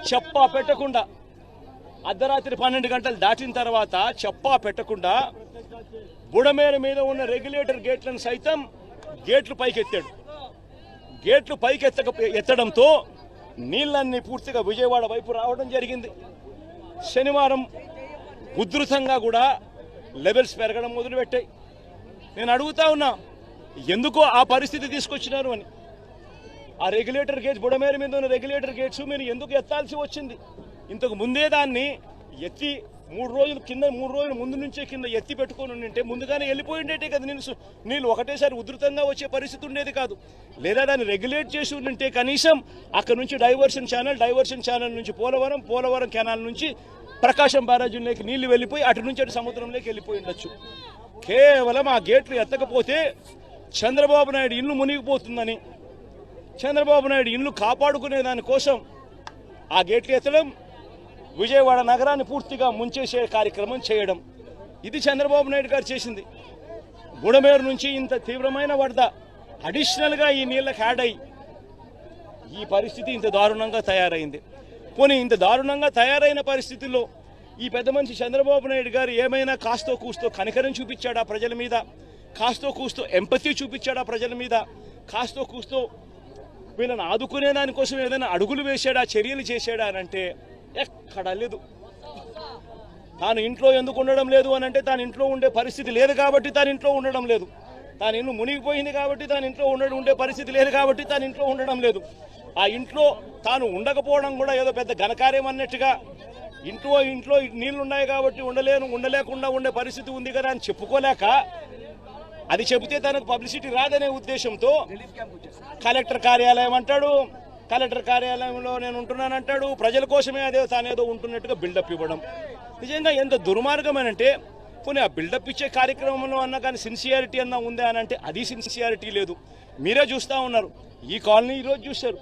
చెప్పా పెట్టకుండా అర్ధరాత్రి 12 గంటలు దాటిన తర్వాత చెప్పా పెట్టకుండా బుడమేరు మీద ఉన్న రెగ్యులేటర్ గేట్లను సైతం గేట్లు పైకెత్తాడు. గేట్లు ఎత్తడంతో నీళ్ళన్నీ పూర్తిగా విజయవాడ వైపు రావడం జరిగింది. శనివారం ఉధృతంగా కూడా లెవెల్స్ పెరగడం మొదలుపెట్టాయి. నేను అడుగుతా ఉన్నా, ఎందుకో ఆ పరిస్థితి తీసుకొచ్చినారు అని. ఆ రెగ్యులేటర్ గేట్స్, బుడమేరు మీద ఉన్న రెగ్యులేటర్ గేట్స్ మీరు ఎందుకు ఎత్తాల్సి వచ్చింది? ఇంతకు ముందే దాన్ని ఎత్తి 3 రోజుల ముందు నుంచే కింద ఎత్తి పెట్టుకొని ఉంటే ముందుగానే వెళ్ళిపోయిండేటే కదా. నీళ్ళు ఒకటేసారి ఉధృతంగా వచ్చే పరిస్థితి ఉండేది కాదు. లేదా దాన్ని రెగ్యులేట్ చేసి ఉంటే కనీసం అక్కడ నుంచి డైవర్షన్ ఛానల్ నుంచి పోలవరం కెనాల్ నుంచి ప్రకాశం బ్యారేజీలోకి నీళ్లు వెళ్ళిపోయి అటు నుంచి అటు సముద్రంలోకి వెళ్ళిపోయి ఉండొచ్చు. కేవలం ఆ గేట్లు ఎత్తకపోతే చంద్రబాబు నాయుడు ఇల్లు మునిగిపోతుందని, చంద్రబాబు నాయుడు ఇల్లు కాపాడుకునే దానికోసం ఆ గేట్లు ఎత్తడం, విజయవాడ నగరాన్ని పూర్తిగా ముంచేసే కార్యక్రమం చేయడం, ఇది చంద్రబాబు నాయుడు గారు చేసింది. బుడమేరు నుంచి ఇంత తీవ్రమైన వరద అడిషనల్గా ఈ నీళ్ళకి యాడ్ అయ్యి ఈ పరిస్థితి ఇంత దారుణంగా తయారైంది. పోనీ ఇంత దారుణంగా తయారైన పరిస్థితుల్లో ఈ పెద్ద మనిషి చంద్రబాబు నాయుడు గారు ఏమైనా కాస్తో కూస్తో కనికరం చూపించాడా ప్రజల మీద? కాస్తో కూస్తో ఎంపతి చూపించాడా ప్రజల మీద? కాస్తో కూస్తో వీళ్ళని ఆదుకునే దానికోసం ఏదైనా అడుగులు వేసాడా, చర్యలు చేశాడా అని అంటే ఎక్కడా లేదు. తాను ఇంట్లో ఎందుకు ఉండడం లేదు అని అంటే తాను ఇంట్లో ఉండే పరిస్థితి లేదు కాబట్టి తాను ఇంట్లో ఉండడం లేదు. తాను ఇల్లు మునిగిపోయింది కాబట్టి తాను ఇంట్లో ఉండే పరిస్థితి లేదు కాబట్టి తాను ఇంట్లో ఉండడం లేదు. ఆ ఇంట్లో తాను ఉండకపోవడం కూడా ఏదో పెద్ద ఘనకార్యం అన్నట్టుగా ఇంట్లో నీళ్లు ఉన్నాయి కాబట్టి ఉండలేకుండా ఉండే పరిస్థితి ఉంది కదా అని చెప్పుకోలేక, అది చెబితే తనకు పబ్లిసిటీ రాదనే ఉద్దేశంతో కలెక్టర్ కార్యాలయం అంటాడు, కలెక్టర్ కార్యాలయంలో నేను ఉంటున్నానంటాడు, ప్రజల కోసమే తానేదో ఉంటున్నట్టుగా బిల్డప్ ఇవ్వడం. నిజంగా ఎంత దుర్మార్గమేనంటే, పోనీ ఆ బిల్డప్ ఇచ్చే కార్యక్రమంలో అన్నా కానీ సిన్సియారిటీ అన్నా ఉందా అని అంటే అది సిన్సియారిటీ లేదు. మీరే చూస్తూ ఉన్నారు, ఈ కాలనీ ఈరోజు చూశారు,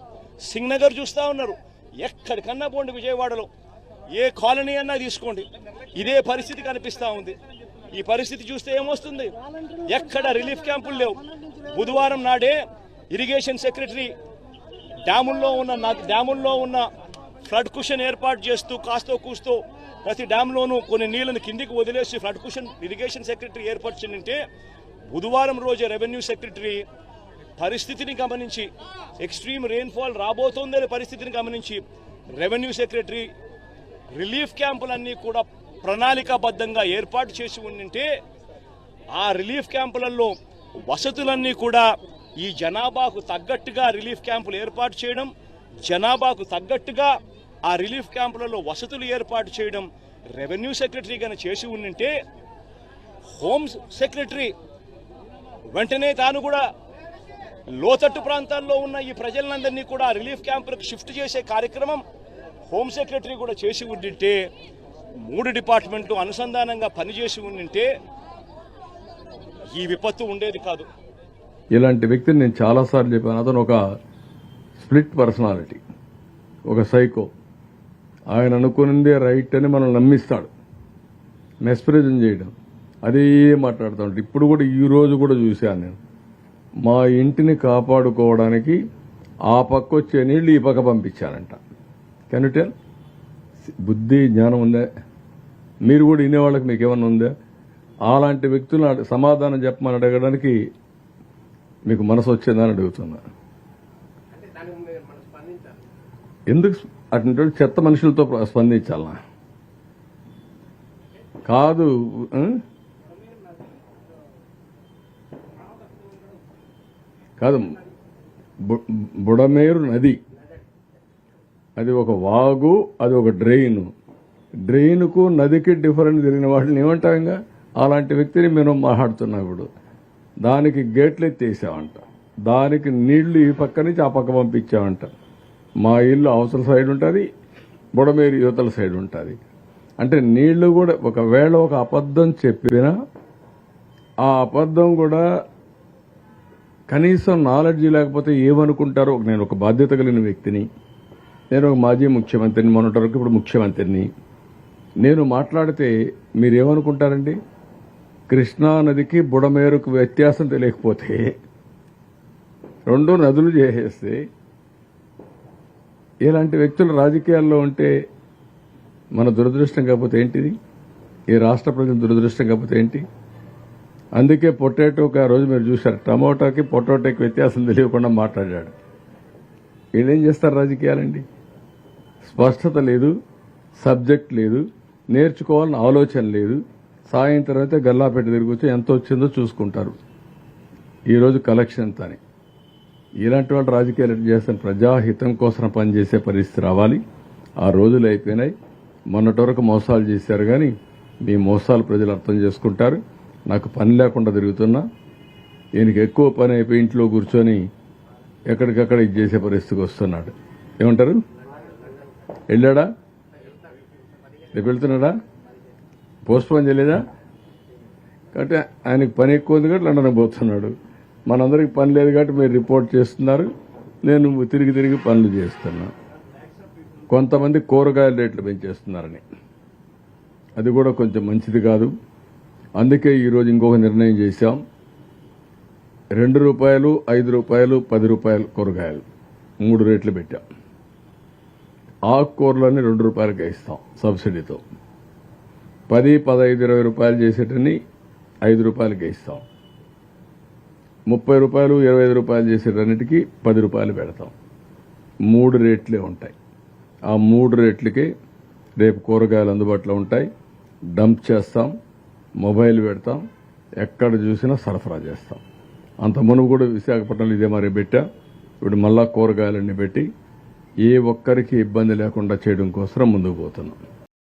సింగ్ నగర్ చూస్తూ ఉన్నారు, ఎక్కడికన్నా పోండి విజయవాడలో ఏ కాలనీ అన్నా తీసుకోండి, ఇదే పరిస్థితి కనిపిస్తూ ఉంది. ఈ పరిస్థితి చూస్తే ఏమొస్తుంది? ఎక్కడ రిలీఫ్ క్యాంపులు లేవు. బుధవారం నాడే ఇరిగేషన్ సెక్రటరీ డ్యాముల్లో ఉన్న ఫ్లడ్ కుషన్ ఏర్పాటు చేస్తూ కాస్తో కూస్తో ప్రతి డ్యామ్లోనూ కొన్ని నీళ్లను కిందికి వదిలేసి ఫ్లడ్ కుషన్ ఇరిగేషన్ సెక్రటరీ ఏర్పరిచిందంటే, బుధవారం రోజే రెవెన్యూ సెక్రటరీ పరిస్థితిని గమనించి, ఎక్స్ట్రీమ్ రెయిన్ఫాల్ రాబోతోందనే పరిస్థితిని గమనించి రెవెన్యూ సెక్రటరీ రిలీఫ్ క్యాంపులన్నీ కూడా ప్రణాళికాబద్ధంగా ఏర్పాటు చేసి ఉండింటే, ఆ రిలీఫ్ క్యాంపులలో వసతులన్నీ కూడా ఈ జనాభాకు తగ్గట్టుగా రిలీఫ్ క్యాంపులు ఏర్పాటు చేయడం, జనాభాకు తగ్గట్టుగా ఆ రిలీఫ్ క్యాంపులలో వసతులు ఏర్పాటు చేయడం రెవెన్యూ సెక్రటరీ గాని చేసి ఉండింటే, హోమ్ సెక్రటరీ వెంటనే తాను కూడా లోతట్టు ప్రాంతాల్లో ఉన్న ఈ ప్రజలందరినీ కూడా రిలీఫ్ క్యాంపులకు షిఫ్ట్ చేసే కార్యక్రమం హోమ్ సెక్రటరీ కూడా చేసి ఉండింటే, 3 డిపార్ట్మెంట్లు అనుసంధానంగా పనిచేసి ఉండింటే ఈ విపత్తు ఉండేది కాదు. ఇలాంటి వ్యక్తిని నేను చాలాసార్లు చెప్పాను. అతను ఒక స్ప్లిట్ పర్సనాలిటీ, ఒక సైకో. ఆయన అనుకున్నదే రైట్ అని మనం నమ్మిస్తాడు, మెస్ప్రైజం చేయడం, అదే మాట్లాడుతూ ఉంటాడు. ఇప్పుడు కూడా ఈ రోజు కూడా చూశాను నేను. మా ఇంటిని కాపాడుకోవడానికి ఆ పక్క వచ్చే నీళ్లు ఈ పక్క పంపించానంట. Can you tell? బుద్ధి జ్ఞానం ఉందా? మీరు కూడా వినేవాళ్ళకి మీకు ఏమన్నా ఉందా? అలాంటి వ్యక్తులను సమాధానం చెప్పమని అడగడానికి మీకు మనసు వచ్చిందని అడుగుతున్నా. ఎందుకు అటువంటి చెత్త మనుషులతో స్పందించాలనా? కాదు, కాదు. బుడమేరు నది, అది ఒక వాగు, అది ఒక డ్రెయిన్కు నదికి డిఫరెంట్ తెలియని వాటిని ఏమంటాం? ఇంకా అలాంటి వ్యక్తిని మేము మాట్లాడుతున్నాం. ఇప్పుడు దానికి గేట్లు ఎత్తేసామంట, దానికి నీళ్లు ఈ పక్క నుంచి ఆ పక్క పంపించామంట. మా ఇల్లు అవతల సైడ్ ఉంటుంది, బుడమేరు యువతల సైడ్ ఉంటుంది. అంటే నీళ్లు కూడా ఒకవేళ ఒక అబద్ధం చెప్పినా ఆ అబద్ధం కూడా కనీసం నాలెడ్జ్ లేకపోతే ఏమనుకుంటారో. నేను ఒక బాధ్యత కలిగిన వ్యక్తిని, నేను ఒక మాజీ ముఖ్యమంత్రిని, మొన్నటి వరకు ఇప్పుడు ముఖ్యమంత్రిని. నేను మాట్లాడితే మీరేమనుకుంటారండి? కృష్ణా నదికి బుడమేరుకు వ్యత్యాసం తెలియకపోతే 2 నదులు చేసేస్తే ఇలాంటి వ్యక్తులు రాజకీయాల్లో ఉంటే మన దురదృష్టం కాకపోతే ఏంటిది? ఈ రాష్ట్ర ప్రజల దురదృష్టం కాకపోతే ఏంటి? అందుకే పొటాటోకి ఆ రోజు మీరు చూశారు, టమోటాకి పొటాటోకి వ్యత్యాసం తెలియకుండా మాట్లాడాడు. వీళ్ళేం చేస్తారు రాజకీయాలండి? స్పష్టత లేదు, సబ్జెక్ట్ లేదు, నేర్చుకోవాలని ఆలోచన లేదు. సాయంత్రం అయితే గల్లాపెట్టి తిరిగి ఎంత వచ్చిందో చూసుకుంటారు. ఈరోజు కలెక్షన్ అని ఇలాంటి వాళ్ళు రాజకీయాలు చేస్తాను. ప్రజాహితం కోసం పనిచేసే పరిస్థితి రావాలి. ఆ రోజులు అయిపోయినాయి. మొన్నటి వరకు మోసాలు చేశారు, కానీ మీ మోసాలు ప్రజలు అర్థం చేసుకుంటారు. నాకు పని లేకుండా తిరుగుతున్నా, ఈయనకి ఎక్కువ పని అయిపోయి ఇంట్లో కూర్చొని ఎక్కడికక్కడ ఇది చేసే పరిస్థితికి వస్తున్నాడు. ఏమంటారు? వెళ్ళాడా? రేపు వెళ్తున్నాడా? పోస్ట్ పోన్ చేయలేదా? కాబట్టి ఆయనకి పని ఎక్కువ ఉంది కాబట్టి లండన్ పోతున్నాడు. మనందరికి పని లేదు కాబట్టి మీరు రిపోర్ట్ చేస్తున్నారు, నేను తిరిగి పనులు చేస్తున్నా. కొంతమంది కూరగాయల రేట్లు పెంచేస్తున్నారని, అది కూడా కొంచెం మంచిది కాదు. అందుకే ఈరోజు ఇంకొక నిర్ణయం చేశాం. 2 రూపాయలు, 5 రూపాయలు, 10 రూపాయలు కూరగాయలు 3 రేట్లు పెట్టాం. ఆకుకూరలన్నీ 2 రూపాయలకే ఇస్తాం సబ్సిడీతో. 10, 15, 20 రూపాయలు చేసేటన్ని 5 రూపాయలకే ఇస్తాం. 30 రూపాయలు, 25 రూపాయలు చేసేటన్నిటికీ 10 రూపాయలు పెడతాం. 3 రేట్లే ఉంటాయి. ఆ 3 రేట్లకే రేపు కూరగాయలు అందుబాటులో ఉంటాయి. డంప్ చేస్తాం, మొబైల్ పెడతాం, ఎక్కడ చూసినా సరఫరా చేస్తాం. అంత మునుపు కూడా విశాఖపట్నంలో ఇదే మరి పెట్టా. ఇప్పుడు మళ్ళా కూరగాయలన్నీ పెట్టి ఏ ఒక్కరికి ఇబ్బంది లేకుండా చేయడం కోసం ముందుకు పోతున్నాం.